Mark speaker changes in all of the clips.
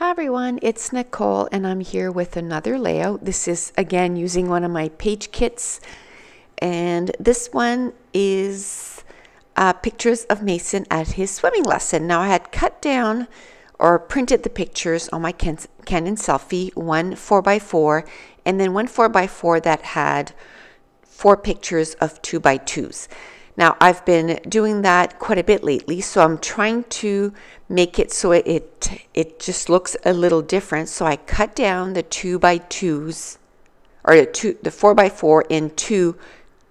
Speaker 1: Hi everyone, it's Nicole and I'm here with another layout. This is again using one of my page kits, and this one is pictures of Mason at his swimming lesson. Now I had cut down or printed the pictures on my Canon Selfie, one 4x4 and then one 4x4 that had 4 pictures of 2x2s. Now I've been doing that quite a bit lately, so I'm trying to make it so it just looks a little different. So I cut down the 2x2s, or the 4x4 into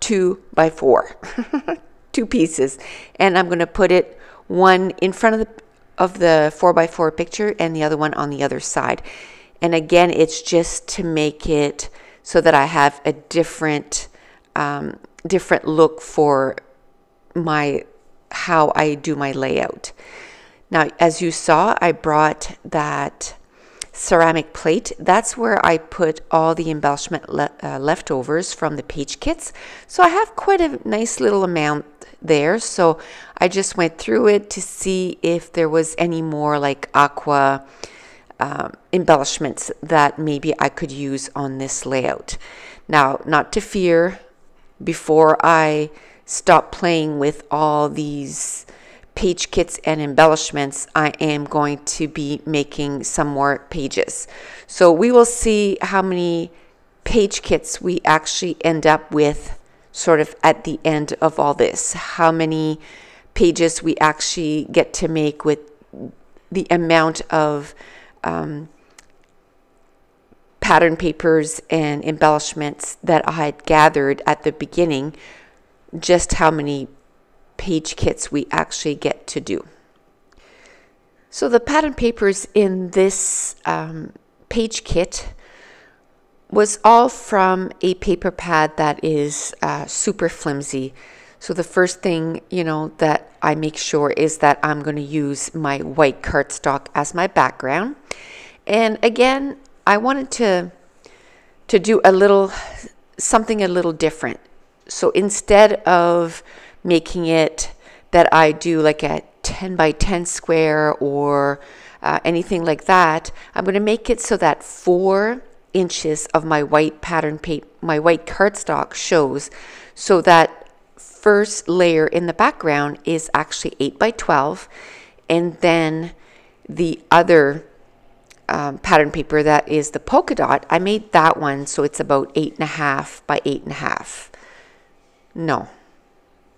Speaker 1: 2x4, 2 pieces, and I'm going to put it one in front of the 4x4 picture and the other one on the other side. And again, it's just to make it so that I have a different look for how I do my layout. Now, as you saw, I brought that ceramic plate. That's where I put all the embellishment leftovers from the page kits. So I have quite a nice little amount there. So I just went through it to see if there was any more like aqua embellishments that maybe I could use on this layout. Now, not to fear, before I stop playing with all these page kits and embellishments, I am going to be making some more pages. So we will see how many page kits we actually end up with sort of at the end of all this, how many pages we actually get to make with the amount of pattern papers and embellishments that I had gathered at the beginning, just how many page kits we actually get to do. So the pattern papers in this page kit was all from a paper pad that is super flimsy. So the first thing, that I make sure is that I'm going to use my white cardstock as my background. And again, I wanted to do something a little different. So instead of making it that I do like a 10 by 10 square or anything like that, I'm going to make it so that 4 inches of my white pattern paper, my white cardstock shows, so that first layer in the background is actually 8 by 12, and then the other pattern paper that is the polka dot, I made that one so it's about 8.5 by 8.5. No,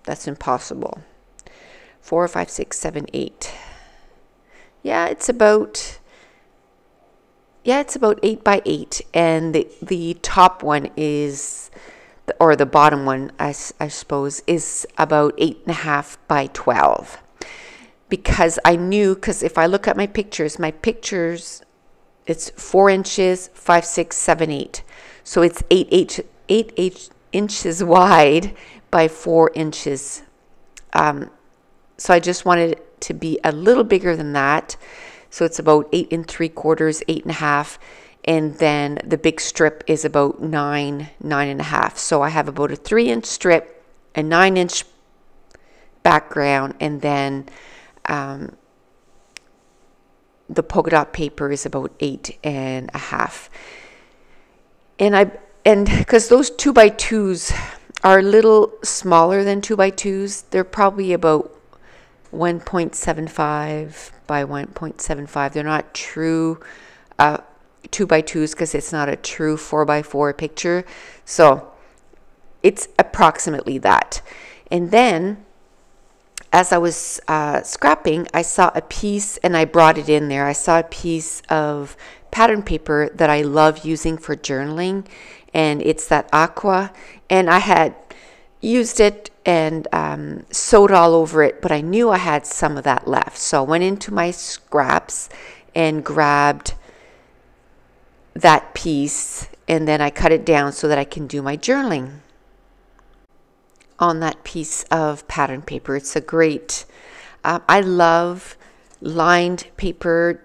Speaker 1: that's impossible. 4, 5, 6, 7, 8. Yeah, it's about 8 by 8, and the top one is, or the bottom one, I suppose, is about 8.5 by 12. Because I knew, because if I look at my pictures, it's 4 inches, 5, 6, 7, 8. So it's 8 inches wide by 4 inches. So I just wanted it to be a little bigger than that. So it's about 8 3/4, 8.5. And then the big strip is about 9.5. So I have about a 3-inch strip, a 9-inch background, and then the polka dot paper is about 8.5. And because those 2x2s are a little smaller than 2x2s, they're probably about 1.75 by 1.75. They're not true 2x2s because it's not a true 4x4 picture. So it's approximately that. And then as I was scrapping, I saw a piece, and I brought it in there. I saw a piece of pattern paper that I love using for journaling, and it's that aqua. And I had used it and sewed all over it, but I knew I had some of that left. So I went into my scraps and grabbed that piece, and then I cut it down so that I can do my journaling on that piece of pattern paper. It's a great, I love lined paper,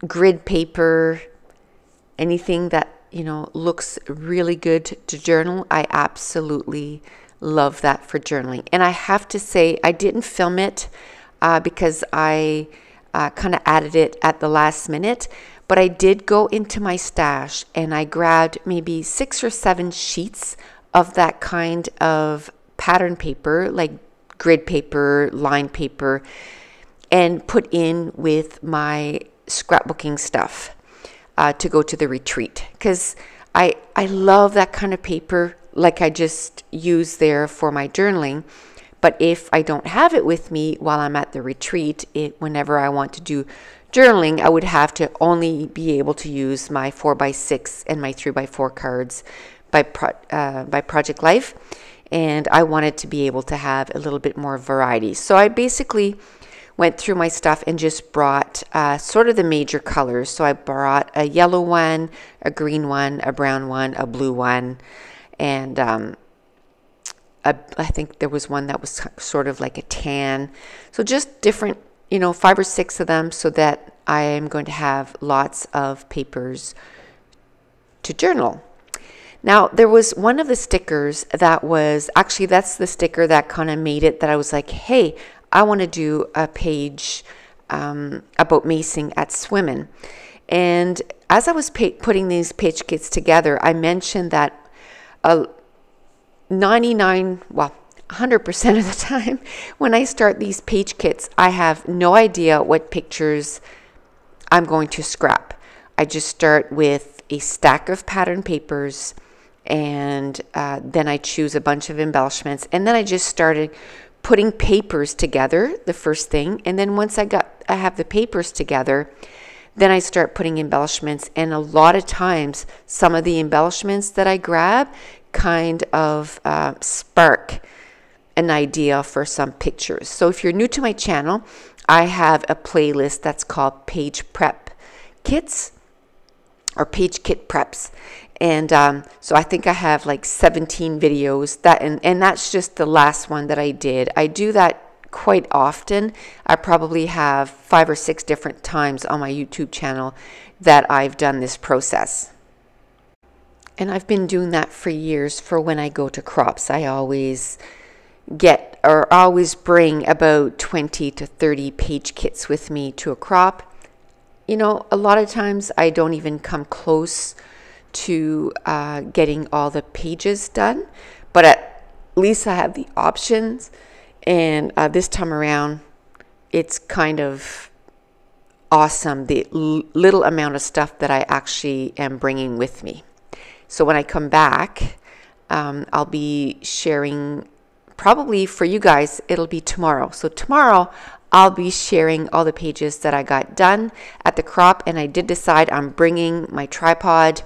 Speaker 1: grid paper, anything that looks really good to journal. I absolutely love that for journaling. And I have to say, I didn't film it because I kind of added it at the last minute. But I did go into my stash and I grabbed maybe 6 or 7 sheets of that kind of pattern paper, like grid paper, line paper, and put in with my scrapbooking stuff to go to the retreat. Because I love that kind of paper, like I just used there for my journaling. But if I don't have it with me while I'm at the retreat, whenever I want to do journaling, I would have to only be able to use my 4x6 and my 3x4 cards by Project Life. And I wanted to be able to have a little bit more variety. So I basically went through my stuff and just brought sort of the major colors. So I brought a yellow one, a green one, a brown one, a blue one, and I think there was one that was sort of like a tan. So just different, 5 or 6 of them, so that I am going to have lots of papers to journal. Now, there was one of the stickers that was, actually that's the sticker that kind of made it that I was like, hey, I want to do a page about macing at swimmin'. And as I was putting these page kits together, I mentioned that 100% of the time when I start these page kits, I have no idea what pictures I'm going to scrap. I just start with a stack of pattern papers, and then I choose a bunch of embellishments, and then I just started putting papers together, the first thing. And then once I have the papers together, then I start putting embellishments. And a lot of times, some of the embellishments that I grab kind of spark an idea for some pictures. So if you're new to my channel, I have a playlist that's called Page Prep Kits or Page Kit Preps. And so I think I have like 17 videos and that's just the last one that I did. I do that quite often. I probably have 5 or 6 different times on my YouTube channel that I've done this process. And I've been doing that for years. For when I go to crops, I always bring about 20 to 30 page kits with me to a crop. A lot of times I don't even come close to getting all the pages done, but at least I have the options. And this time around, it's kind of awesome, the little amount of stuff that I actually am bringing with me. So when I come back, I'll be sharing, probably for you guys, it'll be tomorrow. So tomorrow, I'll be sharing all the pages that I got done at the crop. And I did decide I'm bringing my tripod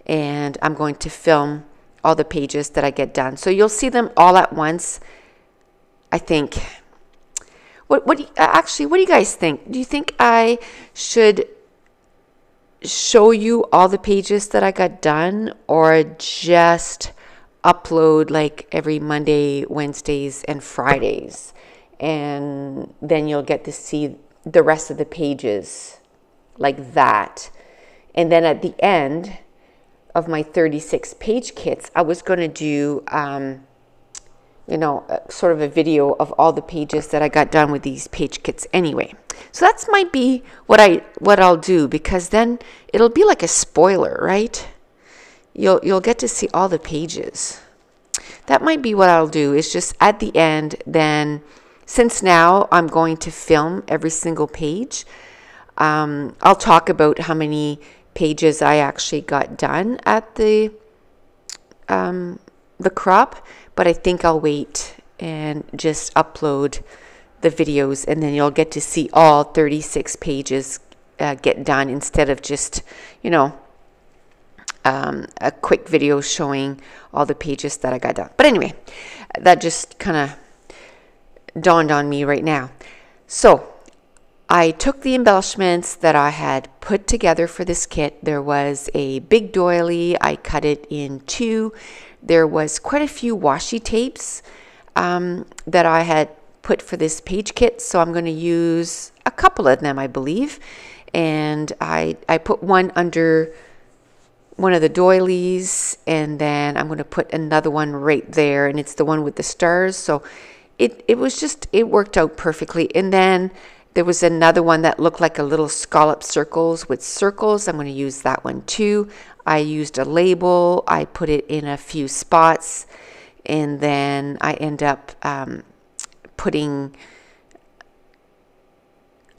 Speaker 1: and I'm going to film all the pages that I get done. So you'll see them all at once, I think. What do you guys think? Do you think I should show you all the pages that I got done, or just upload like every Monday, Wednesdays, and Fridays, and then you'll get to see the rest of the pages like that? And then at the end of my 36 page kits, I was going to do sort of a video of all the pages that I got done with these page kits anyway. So that might be what I'll do, because then it'll be like a spoiler, right? You'll get to see all the pages. That might be what I'll do, is just at the end, then, since now I'm going to film every single page, I'll talk about how many pages I actually got done at the crop, but I think I'll wait and just upload the videos, and then you'll get to see all 36 pages get done, instead of just, a quick video showing all the pages that I got done. But anyway, that just kind of dawned on me right now. So I took the embellishments that I had put together for this kit. There was a big doily. I cut it in 2. There was quite a few washi tapes that I had put for this page kit, so I'm going to use a couple of them, I believe. And I put one under one of the doilies, and then I'm going to put another one right there, and it's the one with the stars. So it worked out perfectly. And then There was another one that looked like a little scallop circles with circles. I'm going to use that one too. I used a label. I put it in a few spots, and then I end up putting,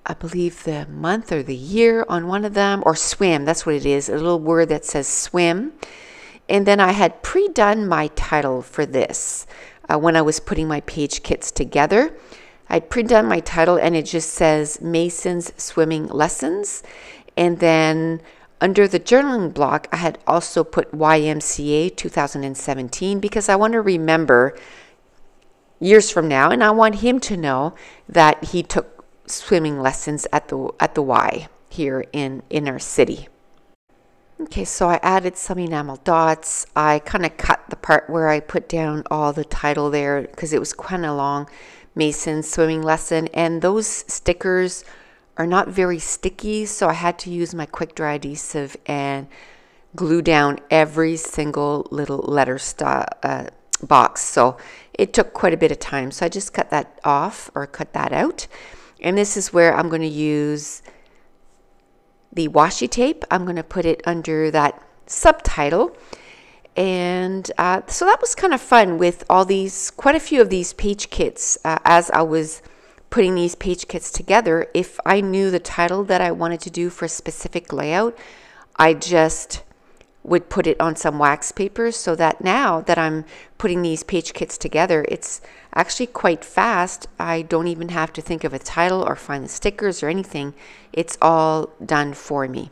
Speaker 1: I believe, the month or the year on one of them, or swim. That's what it is, a little word that says swim. And then I had pre-done my title for this when I was putting my page kits together. I'd pre-done my title, and it just says Mason's Swimming Lessons. And then under the journaling block, I had also put YMCA 2017 because I want to remember years from now, and I want him to know that he took swimming lessons at the Y here in our city. Okay, so I added some enamel dots. I kind of cut the part where I put down all the title there because it was kind of long. Mason's swimming lesson, and those stickers are not very sticky, so I had to use my quick dry adhesive and glue down every single little letter box. So it took quite a bit of time, so I just cut that off, or cut that out. And this is where I'm going to use the washi tape. I'm going to put it under that subtitle. And so that was kind of fun with all these, quite a few of these page kits. As I was putting these page kits together, if I knew the title that I wanted to do for a specific layout, I just would put it on some wax paper, so that now that I'm putting these page kits together, it's actually quite fast. I don't even have to think of a title or find the stickers or anything. It's all done for me.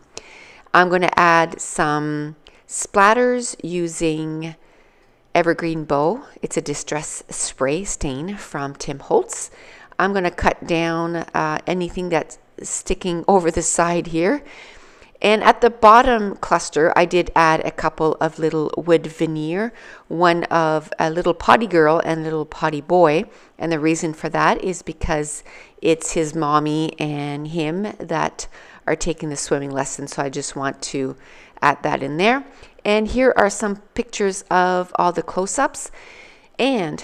Speaker 1: I'm going to add some splatters using Evergreen Bow. It's a distress spray stain from Tim Holtz. I'm going to cut down anything that's sticking over the side here. And at the bottom cluster, I did add a couple of little wood veneer, one of a little potty girl and a little potty boy. And the reason for that is because it's his mommy and him that are taking the swimming lesson. So I just want to add that in there. And here are some pictures of all the close-ups. And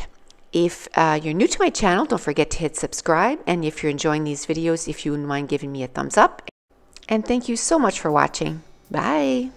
Speaker 1: if you're new to my channel, don't forget to hit subscribe. And if you're enjoying these videos, if you wouldn't mind giving me a thumbs up. And thank you so much for watching. Bye.